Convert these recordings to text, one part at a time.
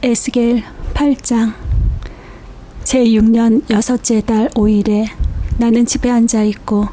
에스겔 8장. 제6년 6째 달 5일에 나는 집에 앉아 있고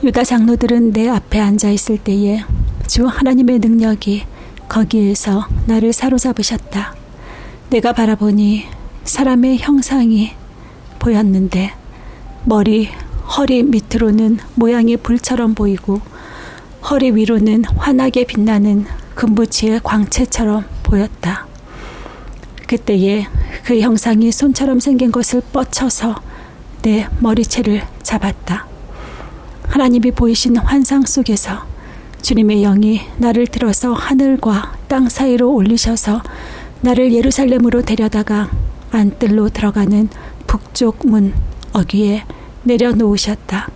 유다 장로들은 내 앞에 앉아 있을 때에 주 하나님의 능력이 거기에서 나를 사로잡으셨다. 내가 바라보니 사람의 형상이 보였는데 머리, 허리 밑으로는 모양이 불처럼 보이고 허리 위로는 환하게 빛나는 금부치의 광채처럼 보였다. 그때에 그 형상이 손처럼 생긴 것을 뻗쳐서 내 머리채를 잡았다. 하나님이 보이신 환상 속에서 주님의 영이 나를 들어서 하늘과 땅 사이로 올리셔서 나를 예루살렘으로 데려다가 안뜰로 들어가는 북쪽 문 어귀에 내려놓으셨다.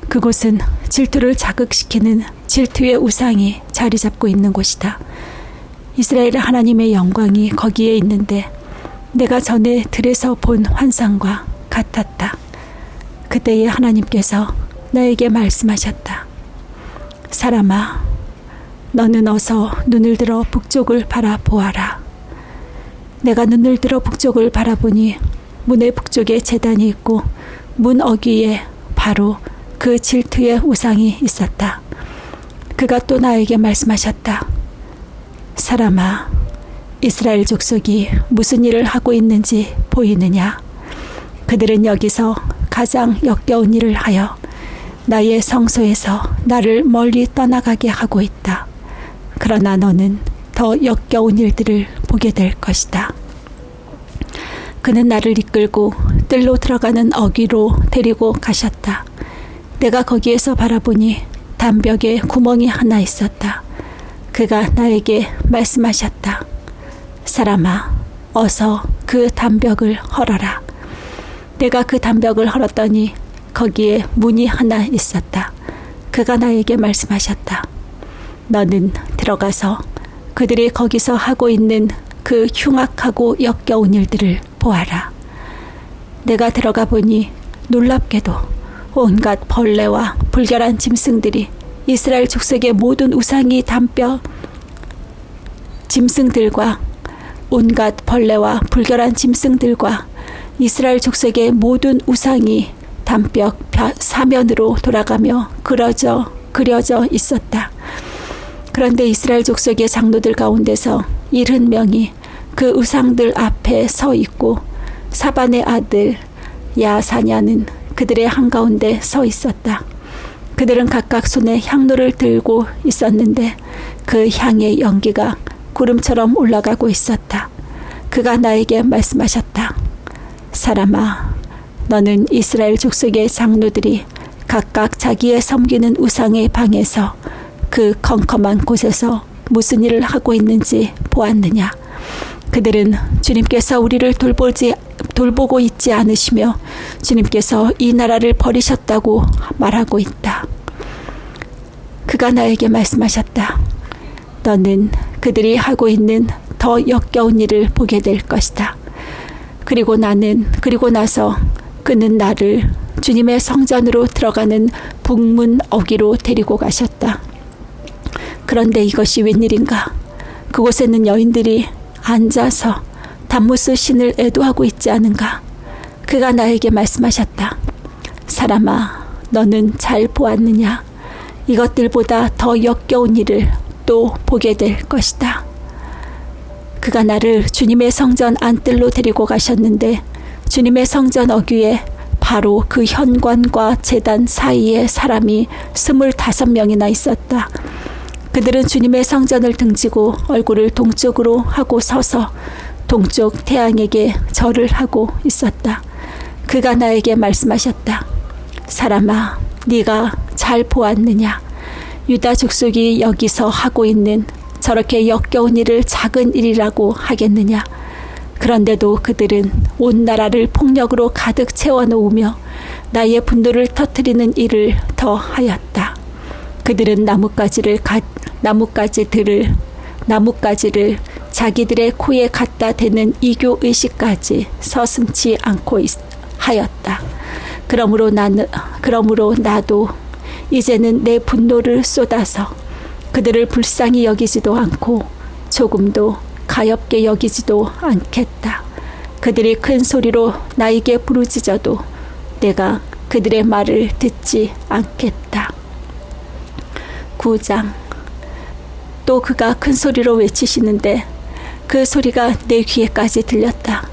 그곳은 질투를 자극시키는 질투의 우상이 자리 잡고 있는 곳이다. 이스라엘 하나님의 영광이 거기에 있는데 내가 전에 들에서 본 환상과 같았다. 그때에 하나님께서 나에게 말씀하셨다. 사람아, 너는 어서 눈을 들어 북쪽을 바라보아라. 내가 눈을 들어 북쪽을 바라보니 문의 북쪽에 제단이 있고 문 어귀에 바로 그 질투의 우상이 있었다. 그가 또 나에게 말씀하셨다. 사람아, 이스라엘 족속이 무슨 일을 하고 있는지 보이느냐? 그들은 여기서 가장 역겨운 일을 하여 나의 성소에서 나를 멀리 떠나가게 하고 있다. 그러나 너는 더 역겨운 일들을 보게 될 것이다. 그는 나를 이끌고 뜰로 들어가는 어귀로 데리고 가셨다. 내가 거기에서 바라보니 담벽에 구멍이 하나 있었다. 그가 나에게 말씀하셨다. 사람아, 어서 그 담벽을 헐어라. 내가 그 담벽을 헐었더니 거기에 문이 하나 있었다. 그가 나에게 말씀하셨다. 너는 들어가서 그들이 거기서 하고 있는 그 흉악하고 역겨운 일들을 보아라. 내가 들어가 보니 놀랍게도 온갖 벌레와 불결한 짐승들이 이스라엘 족속의 모든 우상이 담벼 짐승들과 온갖 벌레와 불결한 짐승들과 이스라엘 족속의 모든 우상이 담벽 사면으로 돌아가며 그려져 있었다. 그런데 이스라엘 족속의 장로들 가운데서 70명이 그 우상들 앞에 서 있고 사반의 아들 야사냐는 그들의 한가운데 서 있었다. 그들은 각각 손에 향로를 들고 있었는데 그 향의 연기가 구름처럼 올라가고 있었다. 그가 나에게 말씀하셨다. 사람아, 너는 이스라엘 족속의 장로들이 각각 자기의 섬기는 우상의 방에서 그 컴컴한 곳에서 무슨 일을 하고 있는지 보았느냐? 그들은 주님께서 우리를 돌보고 있지 않으시며 주님께서 이 나라를 버리셨다고 말하고 있다. 그가 나에게 말씀하셨다. 너는 그들이 하고 있는 더 역겨운 일을 보게 될 것이다. 그리고 나서 그는 나를 주님의 성전으로 들어가는 북문 어귀로 데리고 가셨다. 그런데 이것이 웬일인가? 그곳에는 여인들이 앉아서 담무스 신을 애도하고 있지 않은가? 그가 나에게 말씀하셨다. 사람아, 너는 잘 보았느냐? 이것들보다 더 역겨운 일을 또 보게 될 것이다. 그가 나를 주님의 성전 안뜰로 데리고 가셨는데 주님의 성전 어귀에 바로 그 현관과 제단 사이에 사람이 25명이나 있었다. 그들은 주님의 성전을 등지고 얼굴을 동쪽으로 하고 서서 동쪽 태양에게 절을 하고 있었다. 그가 나에게 말씀하셨다. 사람아, 네가 잘 보았느냐? 유다 족속이 여기서 하고 있는 저렇게 역겨운 일을 작은 일이라고 하겠느냐? 그런데도 그들은 온 나라를 폭력으로 가득 채워놓으며 나의 분노를 터뜨리는 일을 더 하였다. 그들은 나뭇가지를 자기들의 코에 갖다 대는 이교 의식까지 서슴지 않고 하였다. 그러므로 나도 이제는 내 분노를 쏟아서 그들을 불쌍히 여기지도 않고 조금도 가엾게 여기지도 않겠다. 그들이 큰 소리로 나에게 부르짖어도 내가 그들의 말을 듣지 않겠다. 9장. 또 그가 큰 소리로 외치시는데 그 소리가 내 귀에까지 들렸다.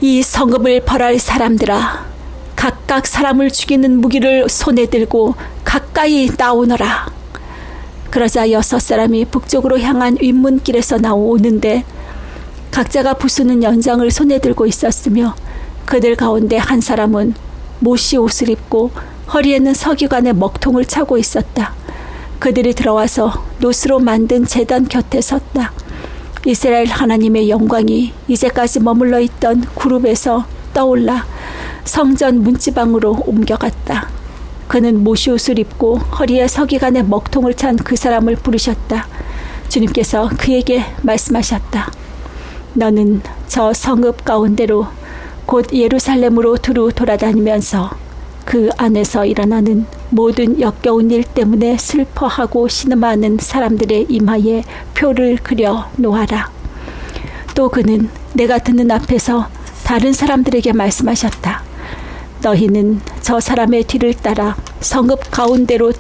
이 성읍을 벌할 사람들아, 각각 사람을 죽이는 무기를 손에 들고 가까이 나오너라. 그러자 6사람이 북쪽으로 향한 윗문길에서 나오는데 각자가 부수는 연장을 손에 들고 있었으며 그들 가운데 한 사람은 못이 옷을 입고 허리에는 서기관의 먹통을 차고 있었다. 그들이 들어와서 노스로 만든 제단 곁에 섰다. 이스라엘 하나님의 영광이 이제까지 머물러 있던 구룹에서 떠올라 성전 문지방으로 옮겨갔다. 그는 못이 옷을 입고 허리에 서기관의 먹통을 찬 그 사람을 부르셨다. 주님께서 그에게 말씀하셨다. 너는 저 성읍 가운데로 곧 예루살렘으로 두루 돌아다니면서 그 안에서 일어나는 모든 역겨운 일 때문에 슬퍼하고 신음하는 사람들의 이마에 표를 그려 놓아라. 또 그는 내가 듣는 앞에서 다른 사람들에게 말씀하셨다. 너희는 저 사람의 뒤를 따라 성읍 가운데로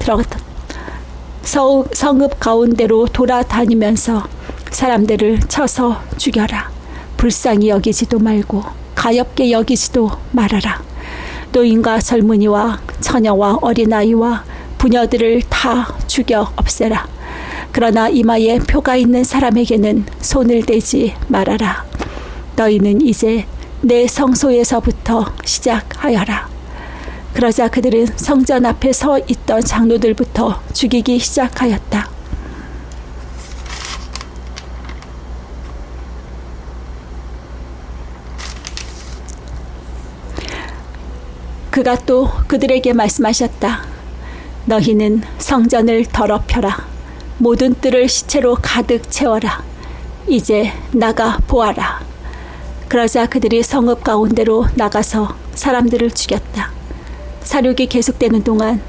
돌아다니면서 사람들을 쳐서 죽여라. 불쌍히 여기지도 말고 가엾게 여기지도 말아라. 노인과 젊은이와 처녀와 어린아이와 부녀들을 다 죽여 없애라. 그러나 이마에 표가 있는 사람에게는 손을 대지 말아라. 너희는 이제 내 성소에서부터 시작하여라. 그러자 그들은 성전 앞에 서 있던 장로들부터 죽이기 시작하였다. 그가 또 그들에게 말씀하셨다. 너희는 성전을 더럽혀라. 모든 뜰을 시체로 가득 채워라. 이제 나가 보아라. 그러자 그들이 성읍 가운데로 나가서 사람들을 죽였다. 사륙이 계속되는 동안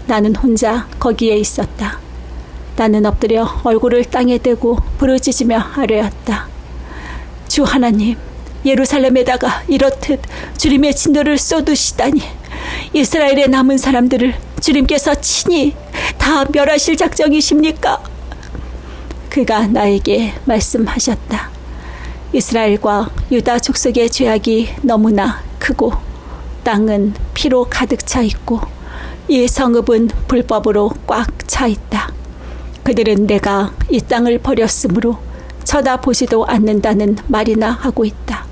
나는 혼자 거기에 있었다. 나는 엎드려 얼굴을 땅에 대고 부르짖으며 아뢰었다. 주 하나님, 예루살렘에다가 이렇듯 주님의 진노를 쏟으시다니 이스라엘의 남은 사람들을 주님께서 친히 다 멸하실 작정이십니까? 그가 나에게 말씀하셨다. 이스라엘과 유다 족속의 죄악이 너무나 크고 땅은 피로 가득 차 있고 이 성읍은 불법으로 꽉 차 있다. 그들은 내가 이 땅을 버렸으므로 쳐다보지도 않는다는 말이나 하고 있다.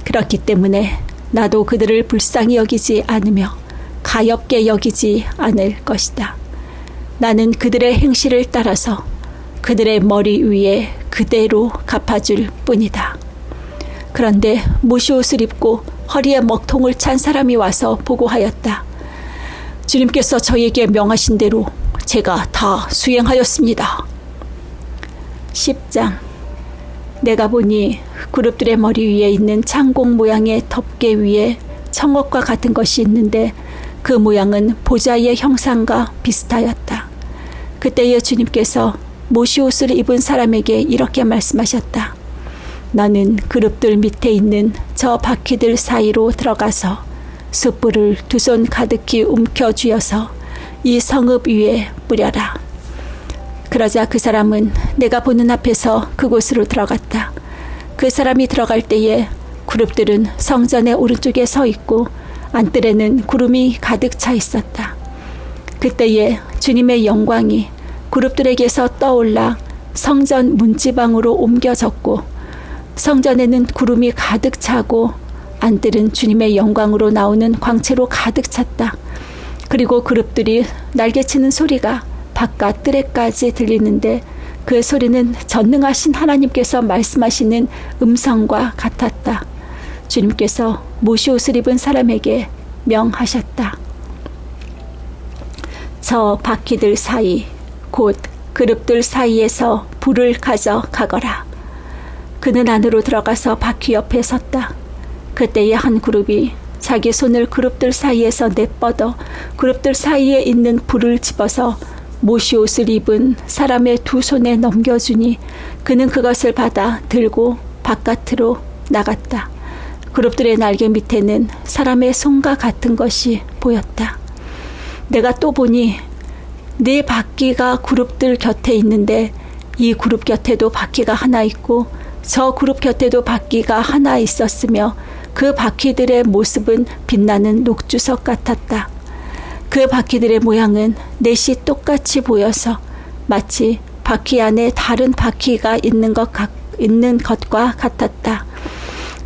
그렇기 때문에 나도 그들을 불쌍히 여기지 않으며 가엾게 여기지 않을 것이다. 나는 그들의 행실을 따라서 그들의 머리 위에 그대로 갚아줄 뿐이다. 그런데 무시옷을 입고 허리에 먹통을 찬 사람이 와서 보고하였다. 주님께서 저에게 명하신 대로 제가 다 수행하였습니다. 10장. 내가 보니 그룹들의 머리 위에 있는 창공 모양의 덮개 위에 청옥과 같은 것이 있는데 그 모양은 보좌의 형상과 비슷하였다. 그때에 주님께서 모시옷을 입은 사람에게 이렇게 말씀하셨다. 너는 그룹들 밑에 있는 저 바퀴들 사이로 들어가서 숯불을 2손 가득히 움켜쥐어서 이 성읍 위에 뿌려라. 그러자 그 사람은 내가 보는 앞에서 그곳으로 들어갔다. 그 사람이 들어갈 때에 그룹들은 성전의 오른쪽에 서 있고 안뜰에는 구름이 가득 차 있었다. 그때에 주님의 영광이 그룹들에게서 떠올라 성전 문지방으로 옮겨졌고 성전에는 구름이 가득 차고 안뜰은 주님의 영광으로 나오는 광채로 가득 찼다. 그리고 그룹들이 날개치는 소리가 바깥 뜰에까지 들리는데 그 소리는 전능하신 하나님께서 말씀하시는 음성과 같았다. 주님께서 모시옷을 입은 사람에게 명하셨다. 저 바퀴들 사이 곧 그룹들 사이에서 불을 가져가거라. 그는 안으로 들어가서 바퀴 옆에 섰다. 그때에 한 그룹이 자기 손을 그룹들 사이에서 내뻗어 그룹들 사이에 있는 불을 집어서 모시옷을 입은 사람의 두 손에 넘겨주니 그는 그것을 받아 들고 바깥으로 나갔다. 그룹들의 날개 밑에는 사람의 손과 같은 것이 보였다. 내가 또 보니 네 바퀴가 그룹들 곁에 있는데 이 그룹 곁에도 바퀴가 하나 있고 저 그룹 곁에도 바퀴가 하나 있었으며 그 바퀴들의 모습은 빛나는 녹주석 같았다. 그 바퀴들의 모양은 넷이 똑같이 보여서 마치 바퀴 안에 다른 바퀴가 있는 것과 같았다.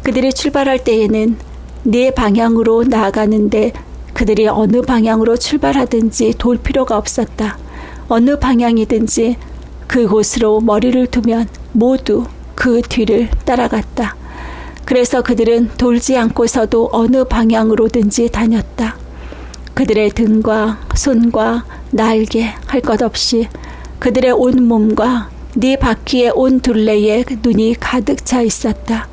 그들이 출발할 때에는 네 방향으로 나아가는데 그들이 어느 방향으로 출발하든지 돌 필요가 없었다. 어느 방향이든지 그곳으로 머리를 두면 모두 그 뒤를 따라갔다. 그래서 그들은 돌지 않고서도 어느 방향으로든지 다녔다. 그들의 등과 손과 날개 할 것 없이 그들의 온 몸과 네 바퀴의 온 둘레에 눈이 가득 차 있었다.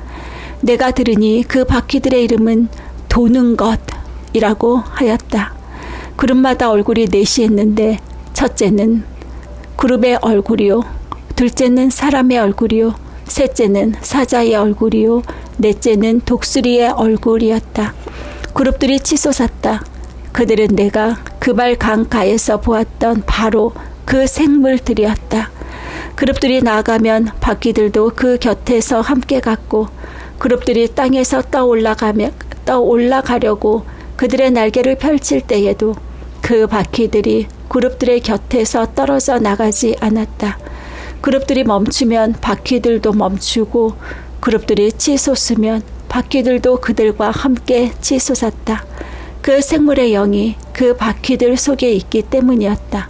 내가 들으니 그 바퀴들의 이름은 도는 것이라고 하였다. 그룹마다 얼굴이 넷이 있는데 첫째는 그룹의 얼굴이요, 둘째는 사람의 얼굴이요, 셋째는 사자의 얼굴이요, 넷째는 독수리의 얼굴이었다. 그룹들이 치솟았다. 그들은 내가 그발 강가에서 보았던 바로 그 생물들이었다. 그룹들이 나아가면 바퀴들도 그 곁에서 함께 갔고 그룹들이 땅에서 떠올라가려고 그들의 날개를 펼칠 때에도 그 바퀴들이 그룹들의 곁에서 떨어져 나가지 않았다. 그룹들이 멈추면 바퀴들도 멈추고 그룹들이 치솟으면 바퀴들도 그들과 함께 치솟았다. 그 생물의 영이 그 바퀴들 속에 있기 때문이었다.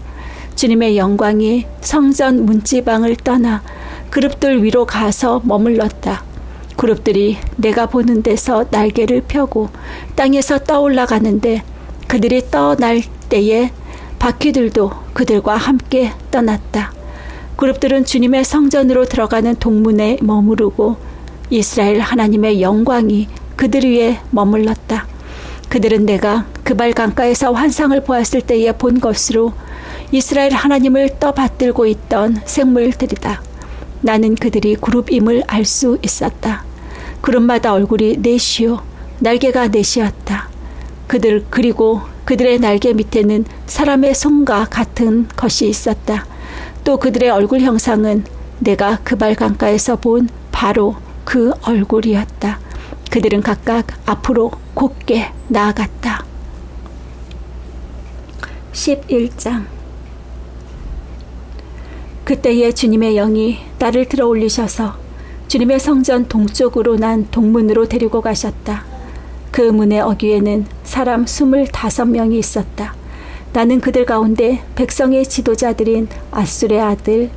주님의 영광이 성전 문지방을 떠나 그룹들 위로 가서 머물렀다. 그룹들이 내가 보는 데서 날개를 펴고 땅에서 떠올라가는데 그들이 떠날 때에 바퀴들도 그들과 함께 떠났다. 그룹들은 주님의 성전으로 들어가는 동문에 머무르고 이스라엘 하나님의 영광이 그들 위에 머물렀다. 그들은 내가 그발 강가에서 환상을 보았을 때에 본 것으로 이스라엘 하나님을 떠받들고 있던 생물들이다. 나는 그들이 그룹임을 알 수 있었다. 그룹마다 얼굴이 넷이요, 날개가 넷이었다. 그리고 그들의 날개 밑에는 사람의 손과 같은 것이 있었다. 또 그들의 얼굴 형상은 내가 그발 강가에서 본 바로 그 얼굴이었다. 그들은 각각 앞으로 곧게 나아갔다. 11장. 그때에 주님의 영이 나를 들어 올리셔서 주님의 성전 동쪽으로 난 동문으로 데리고 가셨다. 그 문의 어귀에는 사람 25명이 있었다. 나는 그들 가운데 백성의 지도자들인 아술의 아들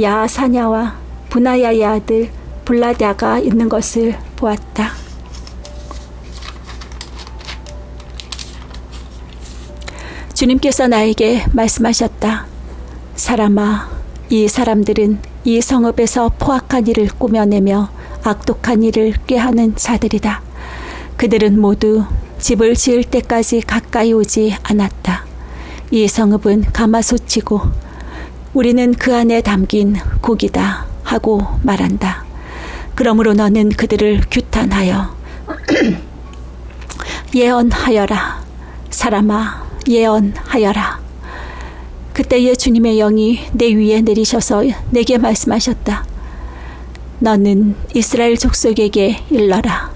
야사냐와 분하야의 아들 블라랴가 있는 것을 보았다. 주님께서 나에게 말씀하셨다. 사람아, 이 사람들은 이 성읍에서 포악한 일을 꾸며내며 악독한 일을 꾀하는 자들이다. 그들은 모두 집을 지을 때까지 가까이 오지 않았다. 이 성읍은 가마솥이고 우리는 그 안에 담긴 고기다 하고 말한다. 그러므로 너는 그들을 규탄하여 예언하여라. 사람아, 예언하여라. 그때에 주님의 영이 내 위에 내리셔서 내게 말씀하셨다. 너는 이스라엘 족속에게 일러라.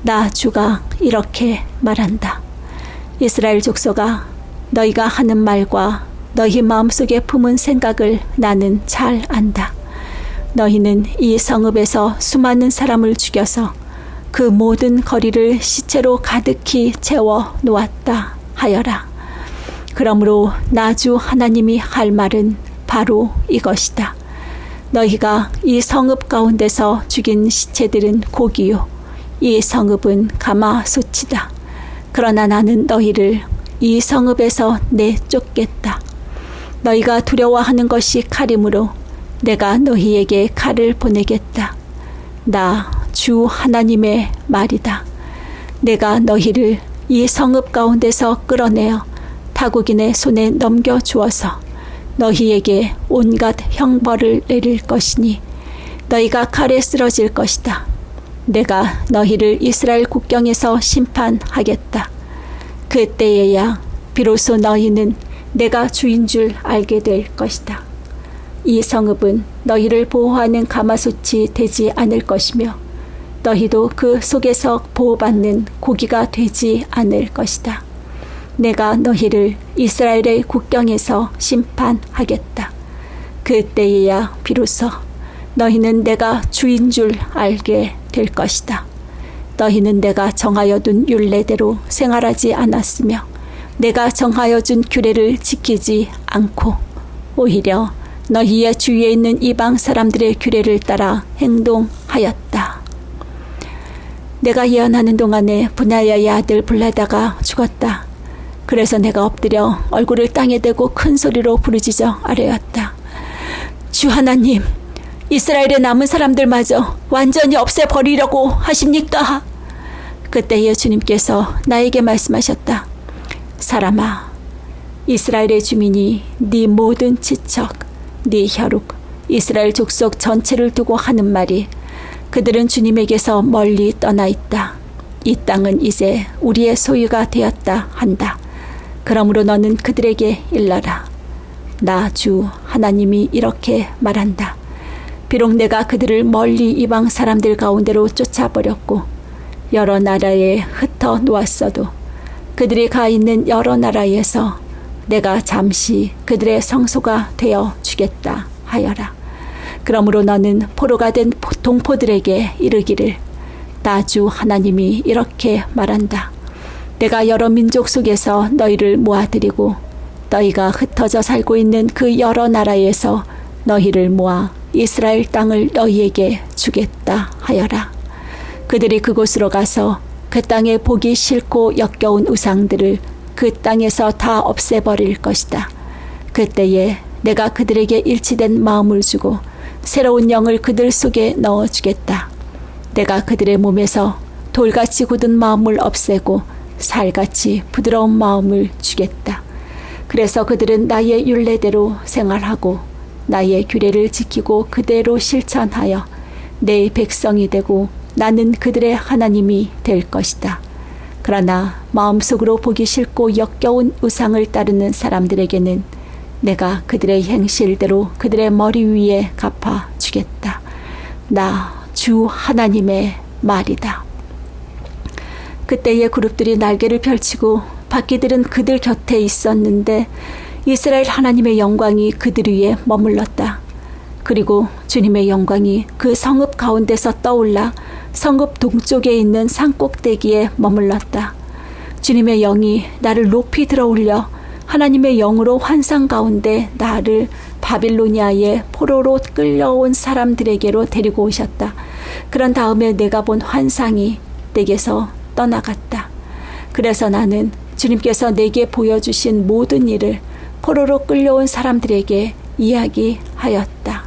나 주가 이렇게 말한다. 이스라엘 족속아, 너희가 하는 말과 너희 마음속에 품은 생각을 나는 잘 안다. 너희는 이 성읍에서 수많은 사람을 죽여서 그 모든 거리를 시체로 가득히 채워 놓았다 하여라. 그러므로 나 주 하나님이 할 말은 바로 이것이다. 너희가 이 성읍 가운데서 죽인 시체들은 고기요, 이 성읍은 가마솥이다. 그러나 나는 너희를 이 성읍에서 내쫓겠다. 너희가 두려워하는 것이 칼이므로 내가 너희에게 칼을 보내겠다. 나 주 하나님의 말이다. 내가 너희를 이 성읍 가운데서 끌어내어 타국인의 손에 넘겨주어서 너희에게 온갖 형벌을 내릴 것이니 너희가 칼에 쓰러질 것이다. 내가 너희를 이스라엘 국경에서 심판하겠다. 그때에야 비로소 너희는 내가 주인 줄 알게 될 것이다. 이 성읍은 너희를 보호하는 가마솥이 되지 않을 것이며 너희도 그 속에서 보호받는 고기가 되지 않을 것이다. 내가 너희를 이스라엘의 국경에서 심판하겠다. 그때에야 비로소 너희는 내가 주인 줄 알게 될 것이다. 너희는 내가 정하여 둔 율례대로 생활하지 않았으며 내가 정하여 준 규례를 지키지 않고 오히려 너희의 주위에 있는 이방 사람들의 규례를 따라 행동하였다. 내가 예언하는 동안에 분하야의 아들 블라다가 죽었다. 그래서 내가 엎드려 얼굴을 땅에 대고 큰 소리로 부르짖어 아뢰었다. 주 하나님, 이스라엘의 남은 사람들마저 완전히 없애버리려고 하십니까? 그때에 주님께서 나에게 말씀하셨다. 사람아, 이스라엘의 주민이 네 모든 지척, 네 혈육, 이스라엘 족속 전체를 두고 하는 말이 그들은 주님에게서 멀리 떠나 있다. 이 땅은 이제 우리의 소유가 되었다 한다. 그러므로 너는 그들에게 일러라. 나 주 하나님이 이렇게 말한다. 비록 내가 그들을 멀리 이방 사람들 가운데로 쫓아버렸고 여러 나라에 흩어 놓았어도 그들이 가 있는 여러 나라에서 내가 잠시 그들의 성소가 되어 주겠다 하여라. 그러므로 너는 포로가 된 동포들에게 이르기를 나 주 하나님이 이렇게 말한다. 내가 여러 민족 속에서 너희를 모아들이고 너희가 흩어져 살고 있는 그 여러 나라에서 너희를 모아 이스라엘 땅을 너희에게 주겠다 하여라. 그들이 그곳으로 가서 그 땅에 보기 싫고 역겨운 우상들을 그 땅에서 다 없애버릴 것이다. 그때에 내가 그들에게 일치된 마음을 주고 새로운 영을 그들 속에 넣어주겠다. 내가 그들의 몸에서 돌같이 굳은 마음을 없애고 살같이 부드러운 마음을 주겠다. 그래서 그들은 나의 율례대로 생활하고 나의 규례를 지키고 그대로 실천하여 내 백성이 되고 나는 그들의 하나님이 될 것이다. 그러나 마음속으로 보기 싫고 역겨운 우상을 따르는 사람들에게는 내가 그들의 행실대로 그들의 머리 위에 갚아주겠다. 나 주 하나님의 말이다. 그때의 그룹들이 날개를 펼치고 바퀴들은 그들 곁에 있었는데 이스라엘 하나님의 영광이 그들 위에 머물렀다. 그리고 주님의 영광이 그 성읍 가운데서 떠올라 성읍 동쪽에 있는 산꼭대기에 머물렀다. 주님의 영이 나를 높이 들어올려 하나님의 영으로 환상 가운데 나를 바빌로니아의 포로로 끌려온 사람들에게로 데리고 오셨다. 그런 다음에 내가 본 환상이 내게서 떠나갔다. 그래서 나는 주님께서 내게 보여주신 모든 일을 포로로 끌려온 사람들에게 이야기하였다.